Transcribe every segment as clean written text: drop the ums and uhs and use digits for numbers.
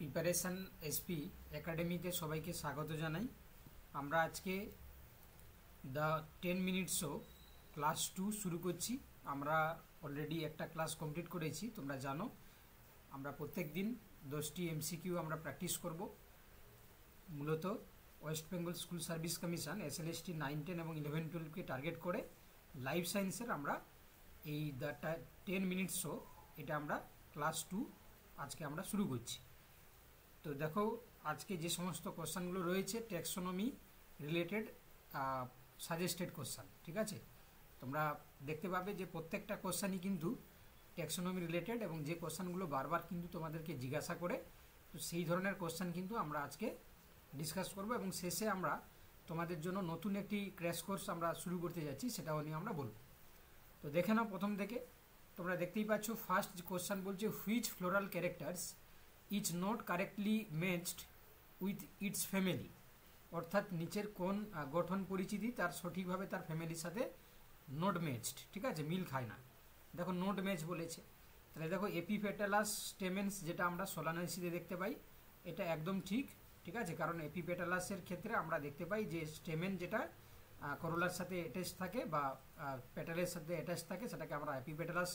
Preparation SP একাডেমিতে সবাইকে স্বাগত জানাই। আমরা আজকে দ্য 10 মিনিট শো ক্লাস 2 শুরু করছি। আমরা অলরেডি একটা ক্লাস কমপ্লিট করেছি, তোমরা জানো। আমরা প্রত্যেক দিন 10টি এমসিকিউ আমরা প্র্যাকটিস করব। মূলত West Bengal school service commission SLST 9, 10 এবং 11, 12কে টার্গেট করে লাইফ সায়েন্সের আমরা এই দ্য 10 মিনিট শো এটা আমরা ক্লাস 2 আজকে আমরা শুরু করছি। তো দেখো, আজকে যে সমস্ত কোশ্চানগুলো রয়েছে ট্যাক্সোনমি রিলেটেড সাজেস্টেড কোশ্চান, ঠিক আছে। তোমরা দেখতে পাবে যে প্রত্যেকটা কোশ্চানই কিন্তু ট্যাক্সোনমি রিলেটেড এবং যে কোশ্চানগুলো বারবার কিন্তু তোমাদেরকে জিজ্ঞাসা করে, তো সেই ধরনের কোশ্চান কিন্তু আমরা আজকে ডিসকাস করব এবং শেষে আমরা তোমাদের জন্য নতুন একটি ক্র্যাশ কোর্স আমরা শুরু করতে যাচ্ছি, সেটাও নিয়ে আমরা বলব। তো দেখে নাও, প্রথম থেকে তোমরা দেখতেই পাচ্ছ ফার্স্ট কোশ্চান বলছে which floral characters is not correctly matched with its family, অর্থাৎ নিচের কোন গঠন পরিচিতি তার সঠিকভাবে তার ফ্যামিলির সাথে নট ম্যাচড, ঠিক আছে, মিল খায় না। দেখো নট ম্যাচ বলেছে, তাহলে দেখো এপিপেটালাস স্টেমেন্স যেটা আমরা সোলানেসিতে দেখতে পাই, এটা একদম ঠিক, ঠিক আছে। কারণ এপিপেটালাসের ক্ষেত্রে আমরা দেখতে পাই যে স্টেমেন যেটা করোলার সাথে অ্যাটাচ থাকে বা পেটালের সাথে অ্যাটাচ থাকে, সেটাকে আমরা এপিপেটালাস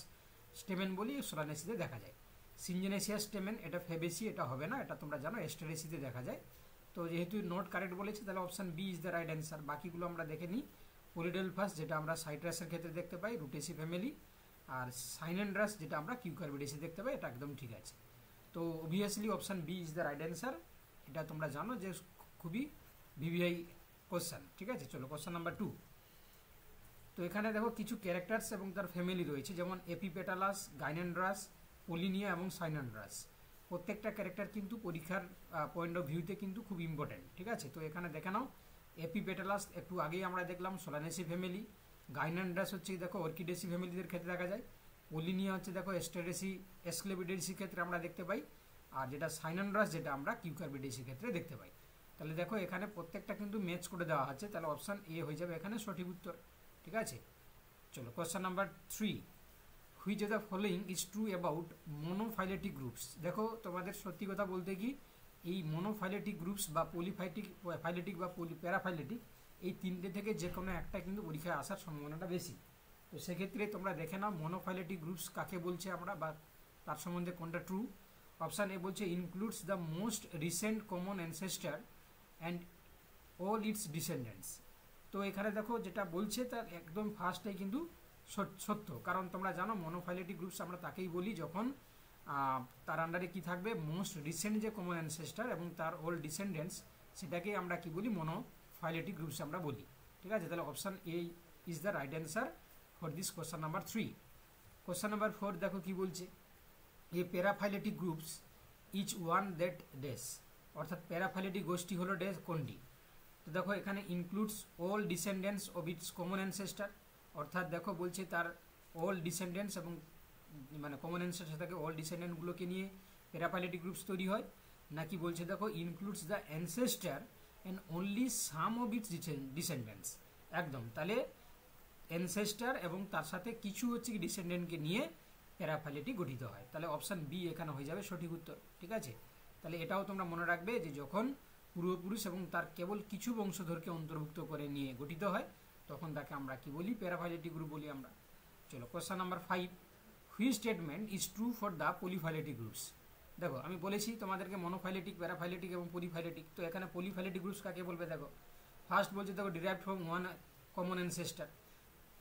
স্টেমেন বলি, সোলানেসিতে দেখা যায়। সিনজেনেসিয়াস স্টেমেন এটা ফেবেসি, এটা হবে না, এটা তোমরা জানো এস্টেরেসিতে দেখা যায়। তো যেহেতু নোট কারেক্ট বলেছে, তাহলে option B is the right answer. বাকিগুলো আমরা দেখে নিই। পলিডেলফাস যেটা আমরা সাইট্রাসের ক্ষেত্রে দেখতে পাই, রুটেসি ফ্যামিলি। আর সাইনেন্ড্রাস যেটা আমরা কিউকারবিডেসি দেখতে পাই, এটা একদম ঠিক আছে। তো obviously option B is the right answer. এটা তোমরা জানো যে খুবই ভিভিআই কোশ্চেন, ঠিক আছে। চলো কোশ্চেন নাম্বার 2। তো এখানে দেখো কিছু ক্যারেক্টার্স এবং তার ফ্যামিলি রয়েছে, যেমন এপিপেটালাস, গাইনেন্ড্রাস, পলিনিয়া এবং সাইনেন্ড্রাস। প্রত্যেকটা ক্যারেক্টার কিন্তু পরীক্ষার পয়েন্ট অফ ভিউতে কিন্তু খুব ইম্পর্টেন্ট, ঠিক আছে। তো এখানে দেখে নাও, এপিপেটালাস একটু আগেই আমরা দেখলাম সোলানেসি ফ্যামিলি। গাইনেন্ড্রাস হচ্ছে দেখো অর্কিডেসি ফ্যামিলিদের ক্ষেত্রে দেখা যায়। পলিনিয়া হচ্ছে দেখো এস্টেরেসি এসক্লেবিডেসি ক্ষেত্রে আমরা দেখতে পাই। আর যেটা সাইনেন্ড্রাস যেটা আমরা কিউকারবিডেসি ক্ষেত্রে দেখতে পাই। তাহলে দেখো এখানে প্রত্যেকটা কিন্তু ম্যাচ করে দেওয়া আছে, তাহলে অপশান এ হয়ে যাবে এখানে সঠিক উত্তর, ঠিক আছে। চলো question number 3। Which of the following is true about monophyletic groups. দেখো তোমাদের সত্যি কথা বলতে কি, এই মোনোফাইলেটিক গ্রুপস বা ফাইলেটিক বা প্যারাফাইলেটিক, এই তিনটে থেকে যে কোনো একটা কিন্তু পরীক্ষায় আসার সম্ভাবনাটা বেশি। তো সেক্ষেত্রে তোমরা দেখে নাও মোনোফাইলেটিক গ্রুপস কাকে বলছে আমরা, বা তার সম্বন্ধে কোনটা ট্রু। অপশান এ বলছে includes the most recent common ancestor and all its descendants. তো এখানে দেখো যেটা বলছে তার একদম ফার্স্টে কিন্তু সত্য, কারণ তোমরা জানো মোনোফাইলেটিক গ্রুপস আমরা তাকেই বলি যখন তার আন্ডারে কি থাকবে, মোস্ট রিসেন্ট যে কমন অ্যানসেস্টার এবং তার অল ডিসেন্ডেন্টস, সেটাকেই আমরা কি বলি, মোনোফাইলেটিক গ্রুপস আমরা বলি, ঠিক আছে। তাহলে option A is the right answer for this question number 3। Question number 4 দেখো কি বলছে, a paraphyletic groups each one that does, অর্থাৎ প্যারাফাইলেটিক গোষ্ঠী হলো ডেস কোনটি। তো দেখো এখানে includes all descendants of its common ancestor, অর্থাৎ দেখো বলছে তার অল ডিসেন্ডেন্টস এবং মানে কমন অ্যানসেস্টার থাকে অল ডিসেন্ডেন্টগুলোকে নিয়ে প্যারাফাইলেটিক গ্রুপস তৈরি হয়, নাকি বলছে দেখো includes the ancestor and only some of its descendants. একদম, তাহলে অ্যানসেস্টার এবং তার সাথে কিছু হচ্ছে কি ডিসেন্ডেন্টকে নিয়ে প্যারাফাইলেটিক গঠিত হয়। তাহলে অপশান বি এখানে হয়ে যাবে সঠিক উত্তর, ঠিক আছে। তাহলে এটাও তোমরা মনে রাখবে যে যখন পূর্বপুরুষ এবং তার কেবল কিছু বংশধরকে অন্তর্ভুক্ত করে নিয়ে গঠিত হয়, তখন তাকে আমরা কি বলি, প্যারাফাইলেটিক গ্রুপ বলি আমরা। চলো question number 5। Which statement is true for the polyphyletic groups. দেখো আমি বলেছি তোমাদেরকে মোনোফাইলেটিক, প্যারাফাইলেটিক এবং পলিফাইলেটিক। তো এখানে পলিফাইলেটিক গ্রুপস কাকে বলবে, দেখো ফার্স্ট বলছে দেখো derived from one common ancestor.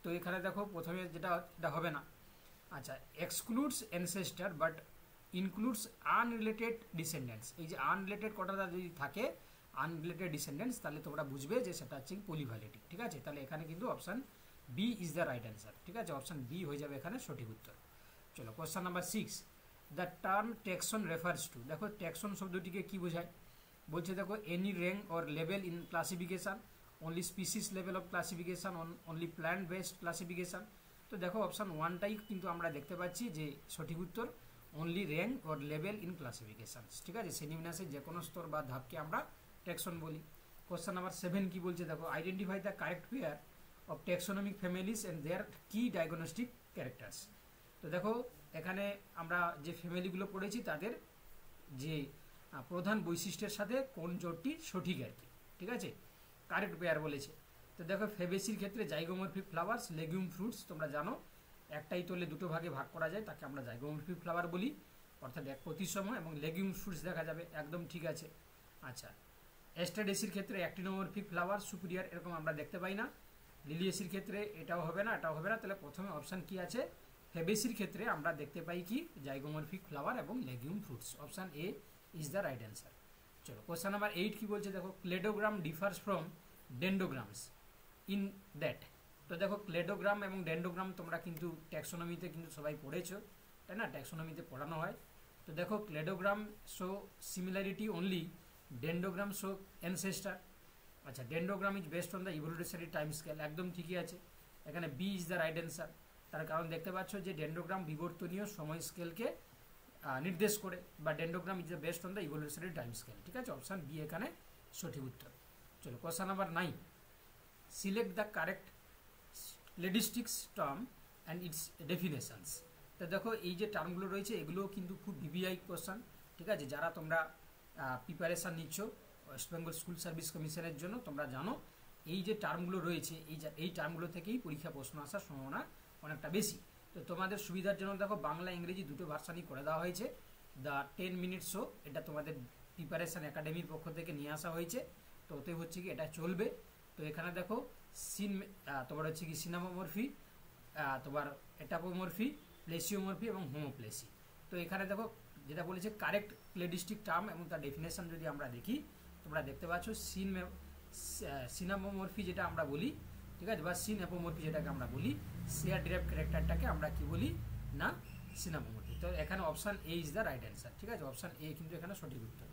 তো এখানে দেখো প্রথমে যেটা হবে না, আচ্ছা, এক্সক্লুডস ancestor but includes unrelated descendants. এই যে আনরিলেটেড কথাটা যদি থাকে, আনরিলেটেড ডিসেন্ডেন্টস, তাহলে তোমরা বুঝবে যে সেটা হচ্ছে পলিফাইলেটিক, ঠিক আছে। তাহলে এখানে কিন্তু option B is the right answer, ঠিক আছে। অপশান বি হয়ে যাবে এখানে সঠিক উত্তর। চলো question number 6। The term ট্যাক্সন refers to. দেখো ট্যাক্সন শব্দটিকে কি বোঝায়, বলছে দেখো any rank or level in classification, only species level of classification, only plant based classification. তো দেখো অপশান 1টাই কিন্তু আমরা দেখতে পাচ্ছি যে সঠিক উত্তর, only rank or level in classifications, ঠিক আছে। শ্রেণীবিন্যাসের যে কোনো স্তর বা ধাপকে আমরা ট্যাক্সন বলি। কোশ্চেন নাম্বার 7 কি বলছে দেখো, identify the correct pair of taxonomic families and their key diagnostic characters. তো দেখো এখানে আমরা যে ফ্যামিলিগুলো পড়েছি তাদের যে প্রধান বৈশিষ্ট্যের সাথে কোন জোড়টি সঠিক আর কি, ঠিক আছে, কারেক্ট পেয়ার বলেছে। তো দেখো ফেবেসির ক্ষেত্রে জাইগোমরফিক ফ্লাওয়ার্স, লেগুম ফ্রুটস, তোমরা জানো একটাই তলে দুটো ভাগে ভাগ করা যায়, তাকে আমরা জাইগোমরফিক ফ্লাওয়ার বলি, অর্থাৎ এক প্রতিসম, এবং লেগুম ফ্রুটস দেখা যাবে, একদম ঠিক আছে। আচ্ছা, অ্যাস্ট্রাডেসির ক্ষেত্রে অ্যাক্টিনোমরফিক ফ্লাওয়ার সুপিরিয়ার, এরকম আমরা দেখতে পাই না। লিলিয়েসির ক্ষেত্রে এটাও হবে না, এটাও হবে না, তাহলে প্রথমে অপশান কি আছে, ফেবেসির ক্ষেত্রে আমরা দেখতে পাই কি জাইগোমরফিক ফ্লাওয়ার এবং legume fruits, option A is the right answer. চলো কোয়েশ্চেন নাম্বার 8 কি বলছে দেখো, ক্লেডোগ্রাম ডিফার্স ফ্রম ডেন্ডোগ্রামস ইন দ্যাট। তো দেখো ক্লেডোগ্রাম এবং ডেন্ডোগ্রাম তোমরা কিন্তু ট্যাক্সোনমিতে কিন্তু সবাই পড়েছো, তাই না, ট্যাক্সোনমিতে পড়ানো হয়। তো দেখো cladogram show similarity only, dendrogram show ancestor. আচ্ছা, dendrogram is based on the evolutionary time scale, একদম ঠিকই আছে, এখানে B is the right answer. তার কারণ দেখতে পাচ্ছ যে ডেন্ডোগ্রাম বিবর্তনীয় সময় স্কেলকে নির্দেশ করে, বা dendrogram is the based on the evolutionary time scale, ঠিক আছে, অপশান বি এখানে সঠিক উত্তর। চলো question number 9, select the correct cladistics term and its definitions. তো দেখো এই যে টার্মগুলো রয়েছে এগুলো কিন্তু খুব ভিভিআই কোয়েশ্চন, ঠিক আছে, যারা তোমরা প্রিপারেশান নিচ্ছ ওয়েস্ট বেঙ্গল স্কুল সার্ভিস কমিশনের জন্য, তোমরা জানো এই যে টার্মগুলো রয়েছে এই টার্মগুলো থেকেই পরীক্ষা প্রশ্ন আসার সম্ভাবনা অনেকটা বেশি। তো তোমাদের সুবিধার জন্য দেখো বাংলা ইংরেজি দুটো ভার্সানই করে দেওয়া হয়েছে। দ্য 10 মিনিট শো, এটা তোমাদের প্রিপারেশান একাডেমির পক্ষ থেকে নিয়ে আসা হয়েছে, তো ওতে হচ্ছে কি এটা চলবে। তো এখানে দেখো তোমার হচ্ছে কি সিনামোমরফি, তোমার এটাপোমরফি, প্লেসিওমরফি এবং হোমোপ্লেসি। তো এখানে দেখো যেটা বলেছে কারেক্ট ক্লেডিস্টিক টার্ম এবং তার ডেফিনেশন যদি আমরা দেখি, তোমরা দেখতে পাচ্ছ সিনামোমরফি যেটা আমরা বলি, ঠিক আছে, বা সিন অ্যাপোমরফি যেটাকে আমরা বলি, শেয়ার ডিরাইভ ক্যারেক্টারটাকে আমরা কি বলি না সিনামোমরফি। তো এখানে option A is the right answer, ঠিক আছে, অপশান এ কিন্তু এখানে সঠিক উত্তর।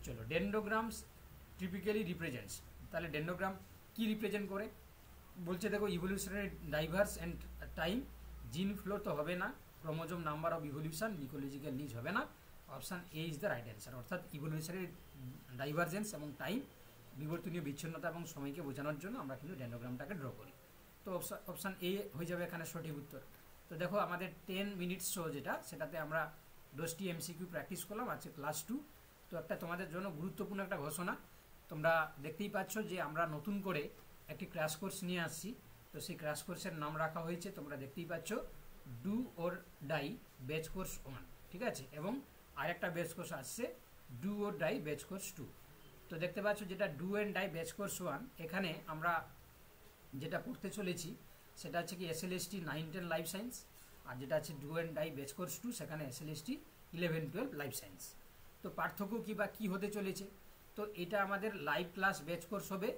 চলো, ডেন্ডোগ্রামস টিপিক্যালি রিপ্রেজেন্টস, তাহলে ডেন্ডোগ্রাম কি রিপ্রেজেন্ট করে বলছে দেখো, ইভলিউশনারি ডাইভার্স অ্যান্ড টাইম, জিন ফ্লো তো হবে না, chromosome number of evolution, ecological নিজ হবে না, option A is the right answer. অর্থাৎ ইভলিউশনারি ডাইভার্জেন্স এবং টাইম, বিবর্তনীয় বিচ্ছিন্নতা এবং সময়কে বোঝানোর জন্য আমরা কিন্তু ডেন্ডোগ্রামটাকে ড্র করি। তো অপশান এ হয়ে যাবে এখানে সঠিক উত্তর। তো দেখো আমাদের 10 মিনিটস শো যেটা, সেটাতে আমরা 10টি এমসিকিউ প্র্যাকটিস করলাম, আছে ক্লাস 2। তো একটা তোমাদের জন্য গুরুত্বপূর্ণ একটা ঘোষণা, তোমরা দেখতেই পাচ্ছ যে আমরা নতুন করে একটি ক্র্যাশ কোর্স নিয়ে আসছি। তো সেই ক্র্যাশ কোর্সের নাম রাখা হয়েছে, তোমরা দেখতেই পাচ্ছ, do or die batch course 1, ঠিক আছে, এবং আরেকটা ব্যাচ কোর্স আসছে do or die batch course 2। তো দেখতে পাচ্ছ যেটা do and die batch course 1, এখানে আমরা যেটা পড়তে চলেছি সেটা হচ্ছে কি SLST 9-10 লাইফ সায়েন্স, আর যেটা আছে do and die batch course 2, সেখানে SLST 11-12 লাইফ সায়েন্স। তো পার্থক্য কী বা কী হতে চলেছে, তো এটা আমাদের লাইভ ক্লাস ব্যাচ কোর্স হবে,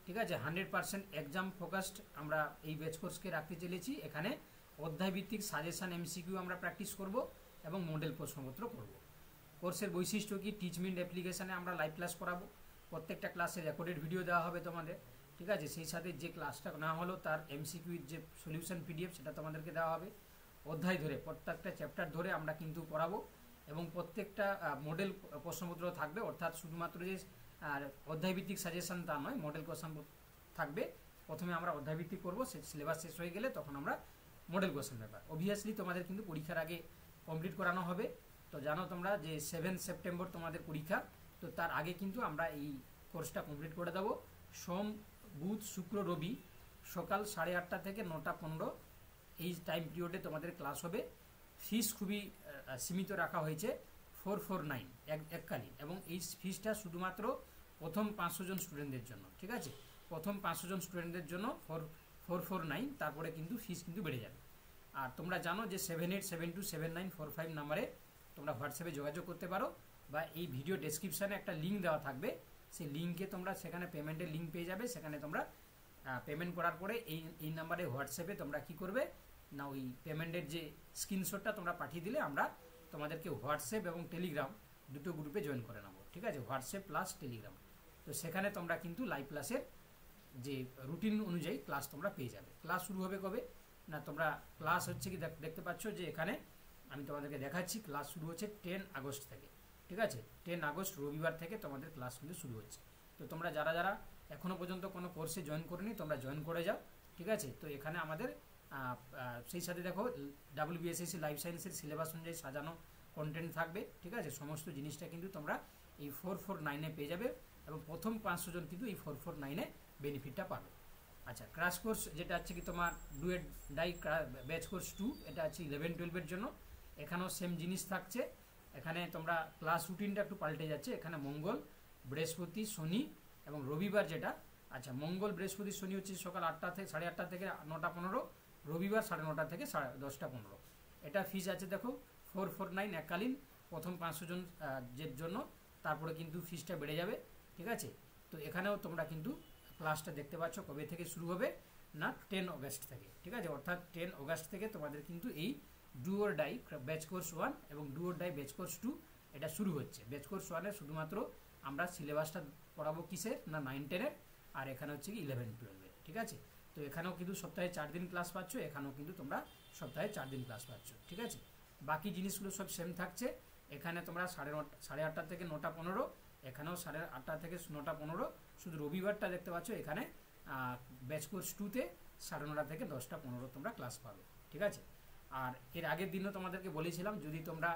ঠিক আছে, 100% এক্সাম ফোকাসড আমরা এই ব্যাচ কোর্সকে রাখতে চলেছি। এখানে অধ্যায়ভিত্তিক সাজেশন এমসিকিউ আমরা প্র্যাকটিস করব এবং মডেল প্রশ্নপত্র করব। কোর্সের বৈশিষ্ট্য কি, টিচমিন্ট অ্যাপ্লিকেশানে আমরা লাইভ ক্লাস করাবো, প্রত্যেকটা ক্লাসে রেকর্ডেড ভিডিও দেওয়া হবে তোমাদের, ঠিক আছে, সেই সাথে যে ক্লাসটা না হলো তার এমসিকিউর যে সলিউশন PDF সেটা তোমাদেরকে দেওয়া হবে। অধ্যায় ধরে প্রত্যেকটা চ্যাপ্টার ধরে আমরা কিন্তু পড়াবো, এবং প্রত্যেকটা মডেল প্রশ্নপত্র থাকবে, অর্থাৎ শুধুমাত্র যে অধ্যায়ভিত্তিক সাজেশন তা নয়, মডেল কোশ্চেন থাকবে। প্রথমে আমরা অধ্যায়ভিত্তিক করবো, সিলেবাস শেষ হয়ে গেলে তখন আমরা মডেল কোশ্চেন পেপার। অবভিয়াসলি তোমাদের কিন্তু পরীক্ষার আগে কমপ্লিট করানো হবে। তো জানো তোমরা যে 7 সেপ্টেম্বর তোমাদের পরীক্ষা, তো তার আগে কিন্তু আমরা এই কোর্সটা কমপ্লিট করে দেবো। সোম, বুধ, শুক্র, রবি সকাল 8:30 থেকে 9:15 এই টাইম পিরিয়ডে তোমাদের ক্লাস হবে। ফিস খুবই সীমিত রাখা হয়েছে, 449 এককালীন, এবং এই ফিসটা শুধুমাত্র প্রথম 500 জন স্টুডেন্টদের জন্য, ঠিক আছে, প্রথম 500 জন স্টুডেন্টদের জন্য 449, তারপরে কিন্তু ফিস কিন্তু বেড়ে যাবে। আর তোমরা জানো যে 78727945 নাম্বারে তোমরা হোয়াটসঅ্যাপে যোগাযোগ করতে পারো, বা এই ভিডিও ডেসক্রিপশানে একটা লিঙ্ক দেওয়া থাকবে, সেই লিঙ্কে তোমরা সেখানে পেমেন্টের লিঙ্ক পেয়ে যাবে। সেখানে তোমরা পেমেন্ট করার পরে এই নাম্বারে হোয়াটসঅ্যাপে তোমরা কি করবে না, ওই পেমেন্টের যে স্ক্রিনশটটা তোমরা পাঠিয়ে দিলে আমরা তোমাদেরকে হোয়াটসঅ্যাপ এবং টেলিগ্রাম দুটো গ্রুপে জয়েন করে নেবো, ঠিক আছে, হোয়াটসঅ্যাপ প্লাস টেলিগ্রাম। তো সেখানে তোমরা কিন্তু লাইভ ক্লাসের যে রুটিন অনুযায়ী ক্লাস তোমরা পেয়ে যাবে। ক্লাস শুরু হবে কবে না, তোমরা ক্লাস হচ্ছে কি দেখতে পাচ্ছ যে এখানে আমি তোমাদেরকে দেখাচ্ছি, ক্লাস শুরু হচ্ছে 10 আগস্ট থেকে, ঠিক আছে, 10 আগস্ট রবিবার থেকে তোমাদের ক্লাস কিন্তু শুরু হচ্ছে। তো তোমরা যারা যারা এখনও পর্যন্ত কোনো কোর্সে জয়েন করোনি তোমরা জয়েন করে যাও, ঠিক আছে। তো এখানে আমাদের সেই সাথে দেখো WBSSC লাইফ সায়েন্সের সিলেবাস অনুযায়ী সাজানো কন্টেন্ট থাকবে, ঠিক আছে। সমস্ত জিনিসটা কিন্তু তোমরা এই 449-এ পেয়ে যাবে এবং প্রথম 500 জন কিন্তু এই 449-এ বেনিফিটটা পাবে। আচ্ছা, ক্র্যাশ কোর্স যেটা হচ্ছে কি তোমার ডুয়েট ডাই ব্যাচ কোর্স 2, এটা হচ্ছে 11-12-এর জন্য। এখানেও সেম জিনিস থাকছে। এখানে তোমরা ক্লাস রুটিনটা একটু পাল্টে যাচ্ছে। এখানে মঙ্গল, বৃহস্পতি, শনি এবং রবিবার যেটা, আচ্ছা মঙ্গল, বৃহস্পতি, শনি হচ্ছে সকাল 8টা থেকে 8:30 থেকে 9:15, রবিবার 9:30 থেকে 10:15। এটা ফিস আছে দেখো 449 এককালীন প্রথম 500 জন এর জন্য। তারপরে কিন্তু ফিসটা বেড়ে যাবে, ঠিক আছে। তো এখানেও তোমরা কিন্তু ক্লাসটা দেখতে পাচ্ছ কবে থেকে শুরু হবে না, 10 অগস্ট থেকে, ঠিক আছে। অর্থাৎ 10 অগস্ট থেকে তোমাদের কিন্তু এই do or die batch course 1 এবং do or die batch course 2 এটা শুরু হচ্ছে। ব্যাচ কোর্স 1-এ শুধুমাত্র আমরা সিলেবাসটা পড়াবো কিসের না 9-10-এর, আর এখানে হচ্ছে কি 11-12-এর, ঠিক আছে। তো এখানেও কিন্তু সপ্তাহে 4 দিন ক্লাস পাচ্ছ, এখানেও কিন্তু তোমরা সপ্তাহে 4 দিন ক্লাস পাচ্ছ, ঠিক আছে। বাকি জিনিসগুলো সব সেম থাকছে। এখানে তোমরা 8:30 থেকে 9:15, এখানেও 8:30 থেকে 9:15। শুধু রবিবারটা দেখতে পাচ্ছ এখানে ব্যাচ কোর্স 2-তে 9:30 থেকে 10:15 তোমরা ক্লাস পাবে, ঠিক আছে। আর এর আগের দিনও তোমাদেরকে বলেছিলাম যদি তোমরা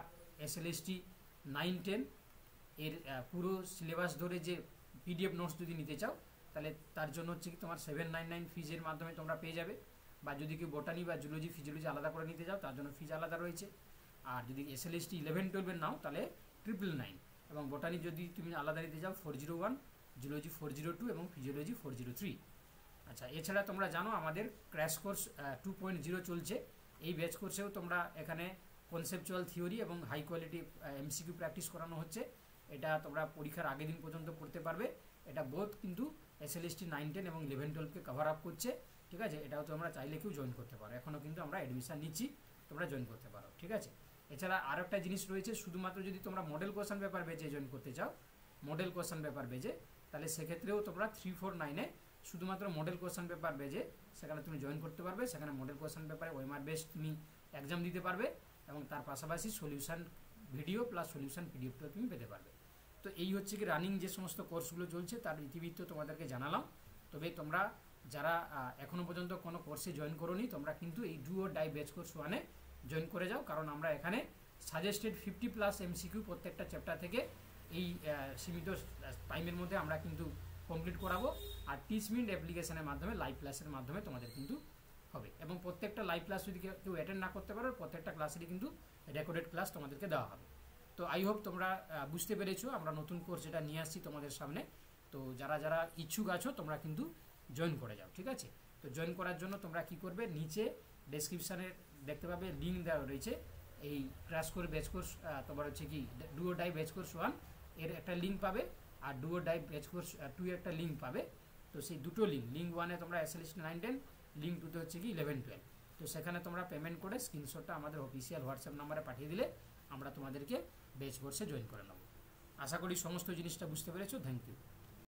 SLST 9-10 এর পুরো সিলেবাস ধরে যে PDF নোটস যদি নিতে চাও, তাহলে তার জন্য হচ্ছে কি তোমার 799 ফিজের মাধ্যমে তোমরা পেয়ে যাবে। বা যদি কেউ বোটানি বা জুলজি ফিজিওলজি আলাদা করে নিতে চাও, তার জন্য ফিজ আলাদা রয়েছে। আর যদি SLST 11-12-এর নাও তাহলে 999, এবং বোটানি যদি তুমি আলাদা নিতে চাও 401, জুলজি 402 এবং ফিজিওলজি 403। আচ্ছা, এছাড়া তোমরা জানো আমাদের ক্র্যাশ কোর্স 2.0 চলছে। এই ব্যাচ কোর্সেও তোমরা এখানে কনসেপচুয়াল থিওরি এবং হাই কোয়ালিটি MCQ প্র্যাকটিস করানো হচ্ছে। এটা তোমরা পরীক্ষার আগের দিন পর্যন্ত পড়তে পারবে। এটা বোথ কিন্তু SLST 9-10 এবং 11-12-কে কভার আপ করছে, ঠিক আছে। এটাও তোমরা চাইলে কেউ জয়েন করতে পারো। এখনও কিন্তু আমরা অ্যাডমিশন নিচ্ছি, তোমরা জয়েন করতে পারো, ঠিক আছে। এছাড়া আরও একটা জিনিস রয়েছে, শুধুমাত্র যদি তোমরা মডেল কোয়েশ্চন পেপার বেজে জয়েন করতে চাও, মডেল কোয়েশ্চন পেপার বেজে, তাহলে সেক্ষেত্রেও তোমরা 349-এ শুধুমাত্র মডেল কোয়েশ্চন পেপার বেজে সেখানে তুমি জয়েন করতে পারবে। সেখানে মডেল কোয়েশ্চন পেপারে ওএমআর বেসড তুমি এক্সাম দিতে পারবে এবং তার পাশাপাশি সলিউশন ভিডিও প্লাস সলিউশন PDFটাও তুমি পেতে পারবে। তো এই হচ্ছে কি রানিং যে সমস্ত কোর্সগুলো চলছে তার ইতিবৃত্ত তোমাদেরকে জানালাম। তবে তোমরা যারা এখনও পর্যন্ত কোনো কোর্সে জয়েন করোনি, তোমরা কিন্তু এই do or die batch course 1-এ জয়েন করে যাও, কারণ আমরা এখানে সাজেস্টেড 50+ MCQ প্রত্যেকটা চ্যাপ্টার থেকে এই সীমিত টাইমের মধ্যে আমরা কিন্তু কমপ্লিট করাবো। আর 30 মিনিট অ্যাপ্লিকেশনের মাধ্যমে লাইভ ক্লাসের মাধ্যমে তোমাদের কিন্তু হবে, এবং প্রত্যেকটা লাইভ ক্লাস যদি কেউ অ্যাটেন্ড না করতে পারো, প্রত্যেকটা ক্লাসেরই কিন্তু রেকর্ডেড ক্লাস তোমাদেরকে দেওয়া হবে। তো আই হোপ তোমরা বুঝতে পেরেছো আমরা নতুন কোর্স যেটা নিয়ে আসছি তোমাদের সামনে। তো যারা যারা ইচ্ছুক আছো তোমরা কিন্তু জয়েন করে যাও, ঠিক আছে। তো জয়েন করার জন্য তোমরা কি করবে, নিচে ডেসক্রিপশানে দেখতে পাবে লিঙ্ক দেওয়া রয়েছে। এই ক্র্যাশ কোর্স ব্যাচ কোর্স তোমার হচ্ছে কি do or die batch course 1 এর একটা লিঙ্ক পাবে, আর do or die batch course 2 এর একটা লিঙ্ক পাবে। তো সেই দুটো লিঙ্ক 1-এ তোমরা SLST 9-10, লিঙ্ক 2-তে হচ্ছে কি 11-12। তো সেখানে তোমরা পেমেন্ট করে স্ক্রিনশটটা আমাদের অফিসিয়াল হোয়াটসঅ্যাপ নাম্বারে পাঠিয়ে দিলে আমরা তোমাদেরকে ব্যাচ কোর্সে জয়েন করে নেব। আশা করি সমস্ত জিনিসটা বুঝতে পেরেছো। Thank you.